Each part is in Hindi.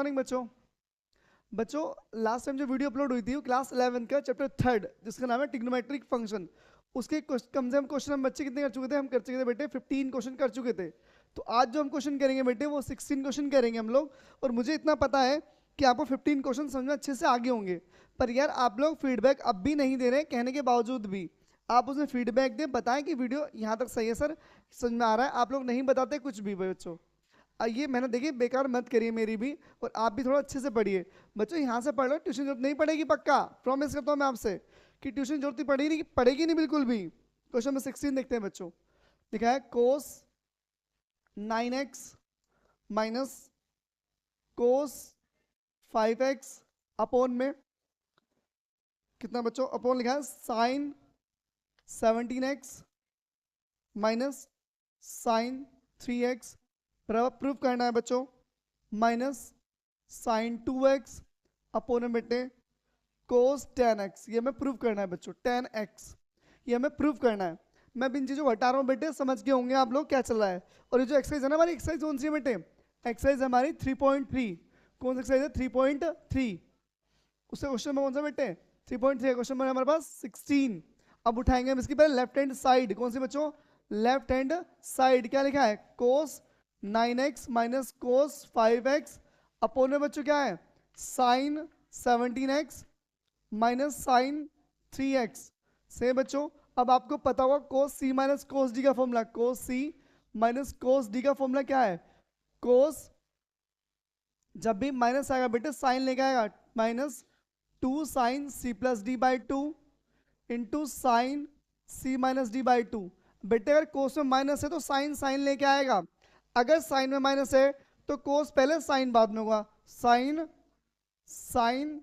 मॉर्निंग बच्चों। बच्चों लास्ट टाइम जो वीडियो अपलोड हुई थी वो क्लास 11 का चैप्टर 3 जिसका नाम है ट्रिग्नोमेट्रिक फंक्शन, उसके कम से कम क्वेश्चन हम बच्चे कितने कर चुके थे? हम कर चुके थे बेटे 15 क्वेश्चन कर चुके थे। तो आज जो हम क्वेश्चन करेंगे बेटे वो 16 क्वेश्चन करेंगे हम लोग। और मुझे इतना पता है कि आपको 15 क्वेश्चन समझ में अच्छे से आगे होंगे, पर यार आप लोग फीडबैक अब भी नहीं दे रहे कहने के बावजूद भी। आप उसमें फीडबैक दें, बताएं कि वीडियो यहाँ तक सही है सर, समझ में आ रहा है। आप लोग नहीं बताते कुछ भी बच्चों। ये मैंने देखिए बेकार मत करिए मेरी भी, और आप भी थोड़ा अच्छे से पढ़िए बच्चों। यहाँ से पढ़ लो, ट्यूशन जरूरत नहीं पड़ेगी, पक्का प्रॉमिस करता हूँ मैं आपसे कि ट्यूशन जरूरत पड़ेगी नहीं बिल्कुल भी। क्वेश्चन नंबर 16 देखते हैं बच्चों। लिखा है कोस 9x minus cos 5x upon में कितना बच्चों? अपोन लिखा है sign 17x minus sine 3x proof करना है बच्चों, माइनस साइन 2x अपोन में बेटे कोस 10x। ये हमें प्रूफ करना है बच्चों, 10x ये हमें प्रूफ करना है। मैं इन चीजों को हटा रहा हूँ बेटे, समझ गए होंगे आप लोग क्या चल रहा है। और ये जो एक्सरसाइज है ना हमारी, एक्सरसाइज कौन सी है बेटे? एक्सरसाइज हमारी 3.3। कौन सी एक्सरसाइज है? 3.3। उससे क्वेश्चन में कौन सा बेटे? 3.3 क्वेश्चन में हमारे पास 16। अब उठाएंगे हम इसकी पहले लेफ्ट हैंड साइड। कौन सी बच्चों? Left hand side. क्या लिखा है? कोस 9x minus cos 5x upon में बच्चों क्या है? Sign 17x minus sine 3x से बच्चों। अब आपको पता होगा कोस सी माइनस कोस डी का फॉर्मूला, कोस सी माइनस कोस डी का फॉर्मूला क्या है? कोस जब भी माइनस आएगा बेटे साइन लेके आएगा, minus 2 sine C plus D by 2 into sine C minus D by 2। बेटे अगर कोस में माइनस है तो साइन साइन लेके आएगा, अगर साइन में माइनस है तो कोस पहले साइन बाद में होगा। Sign sign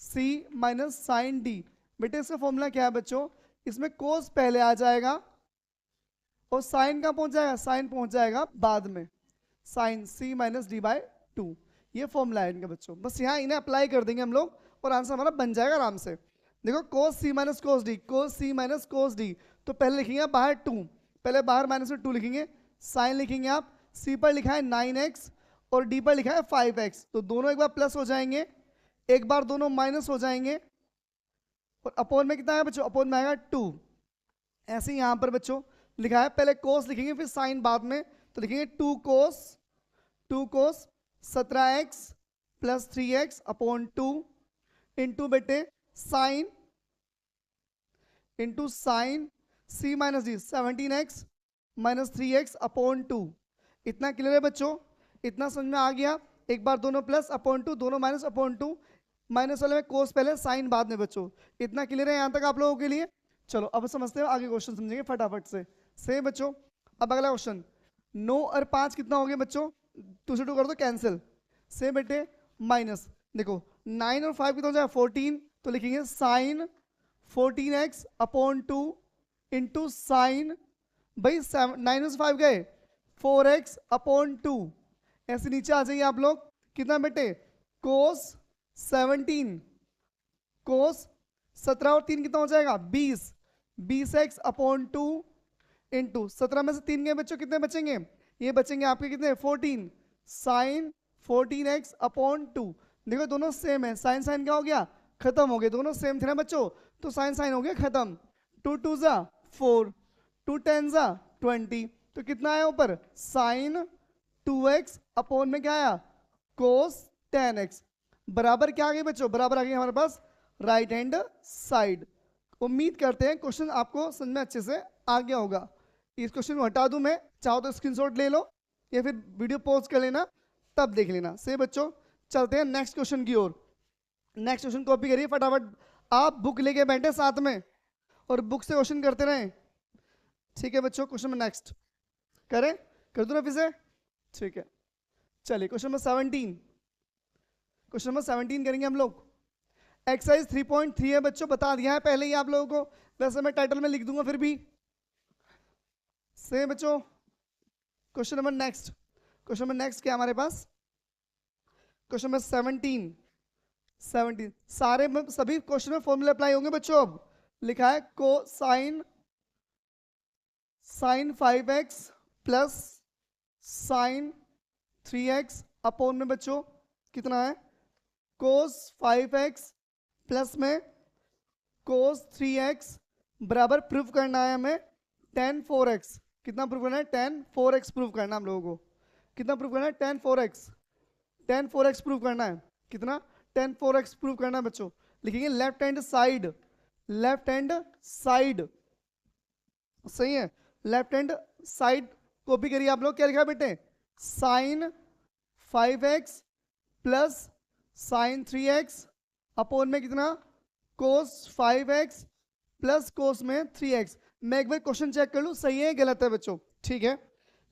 C minus sign D. बेटे इसका फॉर्मूला क्या है बच्चों? इसमें कोस पहले आ जाएगा और साइन कहाँ पहुंच जाएगा? साइन पहुंच जाएगा बाद में, sine C minus D by 2। ये फॉर्मूला है इनका बच्चों, बस यहाँ इन्हें अप्लाई कर देंगे हम लोग और आंसर हमारा बन जाएगा आराम से। देखो कोस सी माइनस कोस डी, कोस सी माइनस कोस डी, तो पहले लिखेंगे बाहर 2, पहले बाहर माइनस में 2 लिखेंगे, साइन लिखेंगे आप, सी पर लिखा है 9x और डी पर लिखा है 5x, तो दोनों एक बार प्लस हो जाएंगे, एक बार दोनों माइनस हो जाएंगे, और अपोन में कितना है बच्चों? अपोन में आएगा 2। ऐसे ही यहां पर बच्चों लिखा है, पहले कोस लिखेंगे फिर साइन बाद में, तो लिखेंगे 2 cos 17x plus 3x upon 2 into बेटे sine into sine C minus D 17x minus 3x upon 2। इतना क्लियर है बच्चों? इतना समझ में आ गया? एक बार दोनों प्लस अपॉन 2, दोनों माइनस अपॉन 2, माइनस वाले में कोस पहले साइन बाद में बच्चों। इतना क्लियर है यहां तक आप लोगों के लिए? चलो अब समझते हैं, आगे क्वेश्चन समझेंगे फटाफट से। सही बच्चों, अब अगला क्वेश्चन 9 और 5 कितना हो गया बच्चों? 2 से 2 कर दो कैंसिल, से बेटे माइनस, देखो 9 और 5 कितना हो जाएगा? 14, तो लिखेंगे sign 14x upon 2 into sign, भाई 9 से 5 गए 4x अपॉन 2। ऐसे नीचे आ जाइए आप लोग, कितना बेटे? कोस 17, कोस 17 और 3 कितना हो जाएगा? 20x अपॉन 2 इंटू 17 में से 3 गए बच्चों, कितने बचेंगे? ये बचेंगे आपके कितने? 14 साइन 14x अपॉन 2। देखो दोनों सेम है, साइन साइन क्या हो गया? खत्म हो गए, दोनों सेम थे ना बच्चों, तो साइन साइन हो गया खत्म। 2 2 जा 4, 2 10 जा 20, तो कितना आया ऊपर? साइन 2x अपॉन में क्या आया? कोस 10x बराबर क्या आ गई बच्चों? बराबर आ गई हमारे पास राइट हैंड साइड। उम्मीद करते हैं क्वेश्चन आपको समझ में अच्छे से आ गया होगा। इस क्वेश्चन को हटा दूं मैं, चाहो तो स्क्रीनशॉट ले लो या फिर वीडियो पॉज कर लेना तब देख लेना। सही बच्चों, चलते हैं नेक्स्ट क्वेश्चन की ओर। नेक्स्ट क्वेश्चन कॉपी करिए फटाफट, आप बुक लेके बैठे साथ में और बुक से क्वेश्चन करते रहें। ठीक है बच्चों, क्वेश्चन में नेक्स्ट करें, कर दूं ना फिर से? ठीक है, चलिए क्वेश्चन नंबर 17, क्वेश्चन नंबर 17 करेंगे हम लोग। एक्सरसाइज 3.3 है बच्चों, बता दिया है पहले ही आप लोगों को, वैसे मैं टाइटल में लिख दूंगा फिर भी। से बच्चों question number next, question number next क्या हमारे पास? क्वेश्चन नंबर 17 सारे में सभी क्वेश्चन में फॉर्मूला अप्लाई होंगे बच्चों। अब लिखा है को sign 5x plus sine 3x upon में बच्चों कितना है cos 5x प्लस में cos 3x बराबर प्रूफ करना है हमें tan 4x। कितना प्रूफ करना है? tan 4x प्रूफ करना है हम लोगों को। कितना प्रूफ करना है? tan 4x। tan 4x proof करना है। कितना? tan 4x प्रूफ करना है बच्चों। लिखेंगे left hand side, left hand side, सही है, लेफ्ट हैंड साइड कॉपी करिए आप लोग। क्या लिखा है बेटे? Sign 5x plus sine 3x upon में कितना? cos 5x प्लस cos में 3x। मैं एक बार क्वेश्चन चेक कर लूं सही है गलत है बच्चों। ठीक है,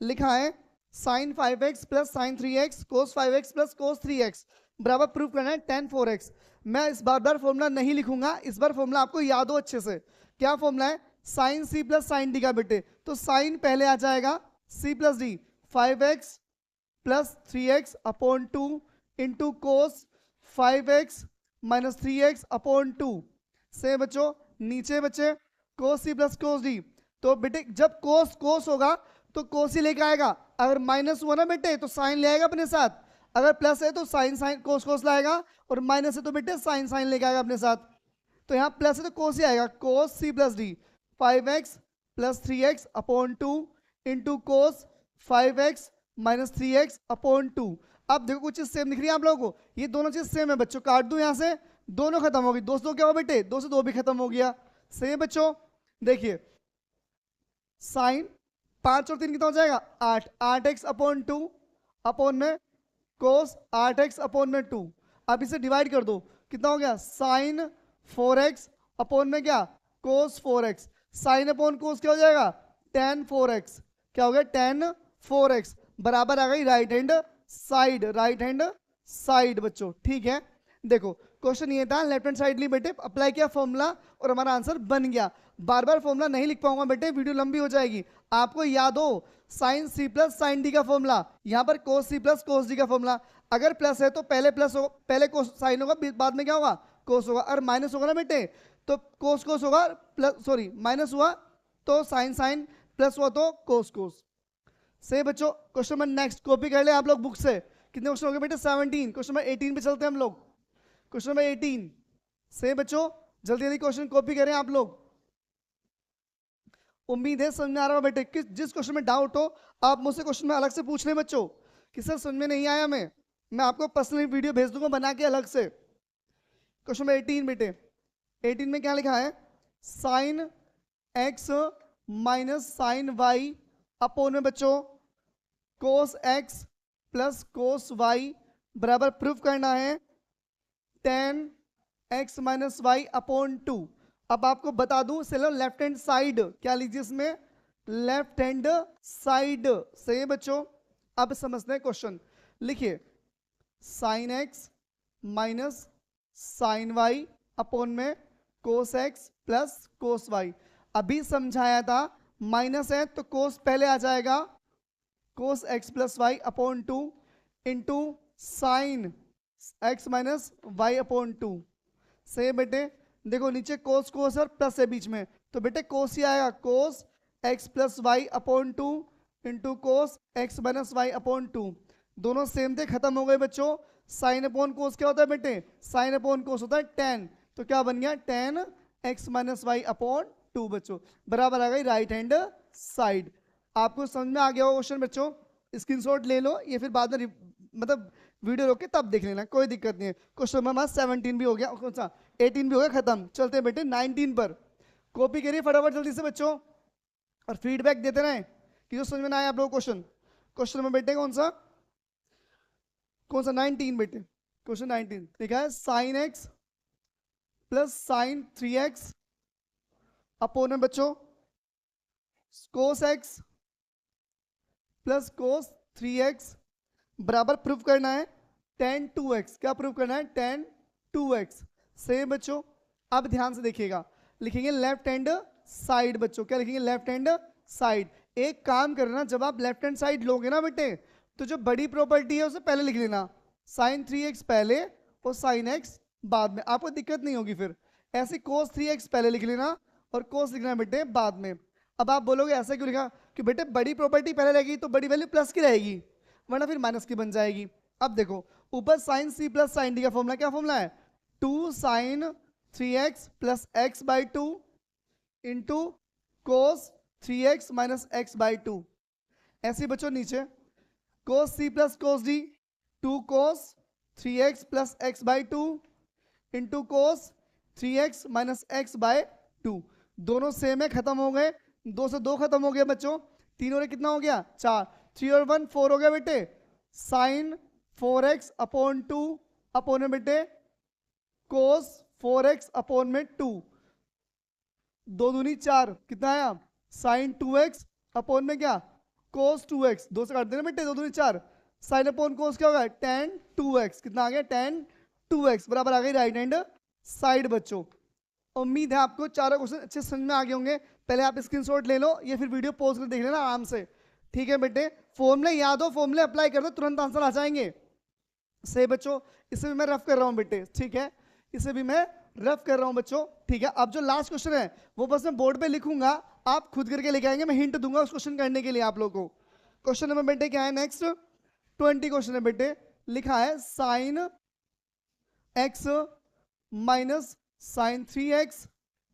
लिखा है sine 5x plus sine 3x cos 5x plus cos 3x बराबर प्रूफ करना है tan 4x। मैं इस बार फॉर्मूला नहीं लिखूंगा, इस बार फॉर्मूला आपको याद हो अच्छे से। क्या फॉर्मूला है? Sine c plus sine D का बेटे। तो साइन पहले आ जाएगा c plus D 5x plus 3x upon 2 into cos 5x minus 3x upon 2 से बच्चों नीचे बचे कोस सी प्लस कोस डी। तो बेटे जब कोस कोस होगा तो कोस ही लेके आएगा, अगर माइनस हुआ ना बेटे तो साइन ले आएगा अपने साथ, अगर प्लस है तो साइन साइन कोस कोस लाएगा, और माइनस है तो बेटे साइन साइन लेके आएगा अपने साथ। तो यहाँ प्लस है तो कोस ही आएगा, cos C plus D 5x plus 3x upon 2 into cos 5x minus 3x upon 2। अब देखो कुछ चीज सेम दिख रही है आप लोगों को, ये दोनों चीज सेम है बच्चों। काट दूं यहाँ से, दोनों खत्म हो गई। दोस्तों क्या हो बेटे? 2 से 2 भी खत्म हो गया। सही है बच्चों। देखिए साइन 5 और 3 कितना हो जाएगा? 8, 8x अपॉन 2 अपॉन में कोस 8x अपॉन में 2। अब इसे डिवाइड कर दो, कितना हो गया? साइन 4x अपॉन में क्या? कोस 4x। साइन अपॉन कोस क्या हो जाएगा? tan 4x। क्या हो गया? tan 4x बराबर आ गई right hand side, right hand side बच्चों। ठीक है, देखो क्वेश्चन ये था, लेफ्ट हैंड साइड ली बेटे, अप्लाई किया फॉर्मूला और हमारा आंसर बन गया। बार बार फॉर्मूला नहीं लिख पाऊंगा बेटे, वीडियो लंबी हो जाएगी। आपको याद हो sine C plus sine D का फॉर्मूला, यहाँ पर cos C plus cos D का फॉर्मूला। अगर प्लस है तो पहले प्लस होगा, पहले कोस साइन होगा, बाद में क्या होगा? कोस होगा। और माइनस होगा ना बेटे तो कोस कोस होगा, प्लस सॉरी माइनस हुआ तो साइन साइन, प्लस हुआ तो कोस कोस। सही बच्चों। क्वेश्चन नंबर नेक्स्ट कॉपी कर ले आप लोग बुक से। कितने क्वेश्चन हो गए बेटे? 17। क्वेश्चन नंबर 18 पे चलते हैं हम लोग। क्वेश्चन नंबर 18 सही बच्चों, जल्दी जल्दी क्वेश्चन कॉपी करें आप लोग। उम्मीद है समझ में आ रहा हो बेटे। जिस क्वेश्चन में डाउट हो आप मुझसे क्वेश्चन में अलग से पूछ लें बच्चों कि सर समझ में नहीं आया, मैं आपको पर्सनली वीडियो भेज दूंगा बना के अलग से। क्वेश्चन नंबर 18 बेटे, 18 में क्या लिखा है? Sine x minus sine y upon में बच्चों cos x plus cos y बराबर प्रूफ करना है tan x minus Y upon 2। अब आपको बता दूं चलो लेफ्ट हैंड साइड क्या लीजिए इसमें? Left hand side. सही है बच्चों। अब समझते हैं क्वेश्चन। लिखिए sine x minus sine Y upon में cos x plus cos y। अभी समझाया था माइनस है तो कोस पहले आ जाएगा, cos x plus Y upon 2 into sine x minus Y upon 2। सही बेटे। देखो नीचे कोस कोस और प्लस है बीच में, तो बेटे कोस ही आएगा, cos x plus Y upon 2 into cos x minus Y upon 2। दोनों सेम थे, खत्म हो गए बच्चों। साइन अपॉन कोस क्या होता है बेटे? साइन अपॉन कोस होता है tan। तो क्या बन गया? tan x minus Y upon 2 बच्चों बराबर आ गई राइट हैंड साइड। आपको समझ में आ गया हो क्वेश्चन बच्चों? स्क्रीनशॉट ले लो, ये फिर बाद में मतलब वीडियो रोक के तब देख लेना, कोई दिक्कत नहीं है। क्वेश्चन नंबर 17 भी हो गया, कौन सा 18 भी हो गया, खत्म। चलते हैं बेटे 19 पर। कॉपी करिए फटाफट जल्दी से बच्चों और फीडबैक देते रहे कि जो समझ में ना आए आप लोग क्वेश्चन। क्वेश्चन नंबर बेटे कौन सा 19 बेटे। क्वेश्चन 19 लिखा है sine x plus sine 3x upon में बच्चों कोस x प्लस कोस 3x बराबर प्रूफ करना है tan 2x। क्या प्रूफ करना है? tan 2x। सेम बच्चों। अब ध्यान से देखिएगा, लिखेंगे लेफ्ट हैंड साइड बच्चों। क्या लिखेंगे? Left hand side. एक काम करना, जब आप लेफ्ट हैंड साइड लोगे ना बेटे तो जो बड़ी प्रॉपर्टी है उसे पहले लिख लेना, साइन 3x पहले और साइन x बाद में, आपको दिक्कत नहीं होगी। फिर ऐसे कोस 3x पहले लिख लेना और कोस लिखना है बेटे बाद में। अब आप बोलोगे ऐसा क्यों लिखा? कि बेटे बड़ी प्रॉपर्टी पहले रहेगी तो बड़ी वैल्यू प्लस की रहेगी, वरना फिर माइनस की बन जाएगी। अब देखो ऊपर sine C plus sine D का फॉर्मूला, क्या फॉर्मूला है? 2 sine 3x plus X by 2 into cos 3x minus X by 2। ऐसे ही बच्चों नीचे cos C plus cos D 2 cos 3x plus X by 2 into cos 3x minus X by 2। दोनों सेम है, खत्म हो गए। 2 से 2 खत्म हो गया बच्चों। 3 और 1 कितना हो गया? 4। 3 और 1 4 हो गया बेटे। साइन 4x अपॉन 2 अपॉन में बेटे कोस 4x अपॉन में 2। 2 दूनी 4, कितना आया? साइन 2x अपॉन में क्या? कोस 2x। 2 से काट देना बेटे, 2 दूनी 4। साइन अपॉन कोस क्या होगा? tan 2x। कितना आ गया? tan 2x बराबर आ गई राइट हैंड साइड बच्चों। उम्मीद है आपको चारों क्वेश्चन अच्छे समझ में आ गए होंगे। पहले आप स्क्रीनशॉट ले लो या फिर वीडियो पॉज कर देख लेना आराम से, ठीक है बेटे। फॉर्मूले याद हो, फॉर्मूले अप्लाई कर दो, तुरंत आंसर आ जाएंगे। सही बच्चों, इसे भी मैं रफ कर रहा हूं बेटे, ठीक है, इसे भी मैं रफ कर रहा हूं बच्चों, ठीक है। अब जो लास्ट क्वेश्चन है वो बस मैं बोर्ड पे लिखूंगा, आप खुद करके लेके आएंगे, मैं हिंट दूंगा उस क्वेश्चन करने के लिए आप लोगों को। क्वेश्चन नंबर बेटे क्या है? नेक्स्ट 20 क्वेश्चन है बेटे। लिखा है sine X minus sine 3x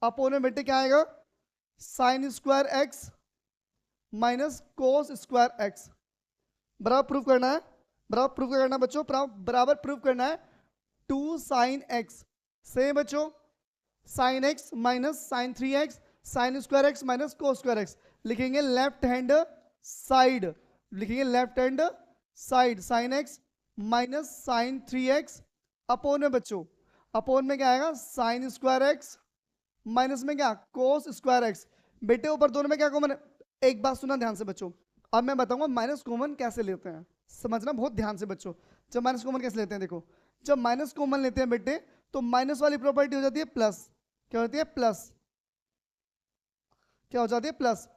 upon में बेटे क्या आएगा? Sine square X minus cos square X. बराबर प्रूफ करना है, बराबर प्रूफ करना है बच्चों, बराबर प्रूफ करना है। 2 साइन एक्स सेम बच्चों, sine X minus sine 3x sine square X minus cos square X. लिखेंगे लेफ्ट हैंड साइड, लिखेंगे left hand side sine X minus sine 3x upon में बच्चों, अपोन में क्या आएगा? साइन स्क्वायर एक्स माइनस में क्या? कोस स्क्वायर एक्स। बेटे ऊपर दोनों में क्या कॉमन है? एक बात सुना ध्यान से बच्चों, अब मैं बताऊंगा माइनस कॉमन कैसे लेते हैं, समझना बहुत ध्यान से बच्चों। जब माइनस कॉमन कैसे लेते हैं, देखो जब माइनस कॉमन लेते हैं बेटे तो माइनस वाली प्रॉपर्टी हो जाती है प्लस। क्या होती है? प्लस। क्या हो जाती है? प्लस।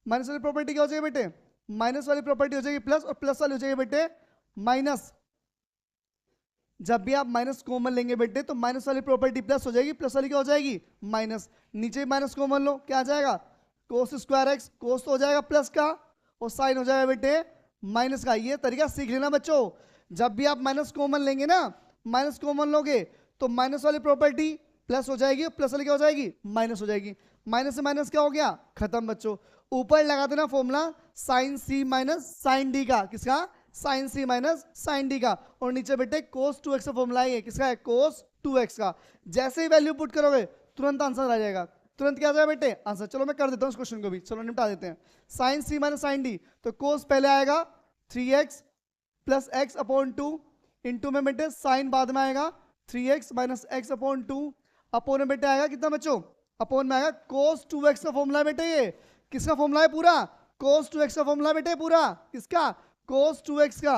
माइनस वाली प्रॉपर्टी क्या हो जाएगी बेटे? माइनस वाली प्रॉपर्टी हो जाएगी प्लस, और प्लस वाली हो जाएगी बेटे माइनस। जब भी आप माइनस कॉमन लेंगे बेटे तो माइनस वाली प्रॉपर्टी प्लस हो जाएगी, प्लस वाली क्या हो जाएगी? माइनस। नीचे माइनस कॉमन लो, क्या आ जाएगा? कोस स्क्वायर एक्स, कोस तो हो जाएगा प्लस का और साइन हो जाएगा बेटे माइनस का। ये तरीका सीख लेना बच्चों। जब भी आप माइनस कॉमन लेंगे ना, माइनस कॉमन लोगे तो माइनस वाली प्रॉपर्टी प्लस हो जाएगी और प्लस वाली क्या हो जाएगी? माइनस हो जाएगी। माइनस से माइनस क्या हो गया? खत्म बच्चों। ऊपर लगा देना formula sine C minus sign D का। किसका? Sign C minus sign D का। और नीचे बेटे कोस 2x का फॉर्मूला है, किसका है? कोस 2x का। जैसे ही वैल्यू पुट करोगे तुरंत आंसर आ जाएगा। तुरंत क्या आ जाएगा बेटे? आंसर। चलो मैं कर देता हूं इस क्वेश्चन को भी, चलो निपटा देते हैं। Sign C minus sign D, तो कोस पहले आएगा 3x plus x upon 2 into में बेटे साइन बाद में आएगा 3x minus x upon 2 upon में बेटे आएगा कितना बच्चों? अपोन में आएगा कोस 2x का फॉर्मूला है बेटे। ये किसका फॉर्मूला है? पूरा कोस 2x का फॉर्मूला बेटे पूरा। किसका? कोस 2x का।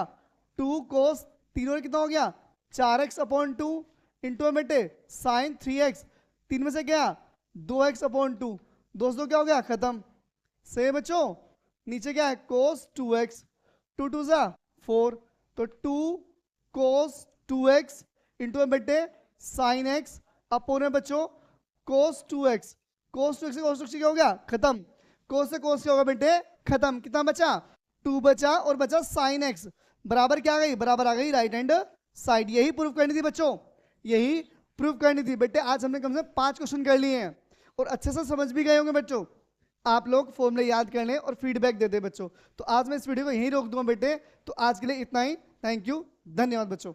2 कोस, तीनों कितना हो गया? 4x अपॉन 2 इंटू में बेटे साइन 3x, 3 में से क्या? 2x अपॉन 2, दोस्तों क्या हो गया? खत्म। सही बच्चों, नीचे क्या है? कोस 2x, 2 2 जा 4, तो 2 कोस 2x इंटू में बेटे साइन x अपोन में बच्चों कोस 2x। कोस 2x से कोस 2x क्या हो गया? खत्म। कोस से कोस क्या होगा बेटे? खत्म। कितना बचा? 2 बचा और बचा साइन x बराबर क्या आ गई? बराबर आ गई राइट हैंड साइड। यही प्रूफ करनी थी बच्चों, यही प्रूफ करनी थी बेटे। आज हमने कम से कम 5 क्वेश्चन कर लिए हैं और अच्छे से समझ भी गए होंगे बच्चों। आप लोग फॉर्मूले याद कर लें और फीडबैक दे दें बच्चों। तो आज मैं इस वीडियो को यहीं रोक दूंगा बेटे। तो आज के लिए इतना ही। थैंक यू, धन्यवाद बच्चों।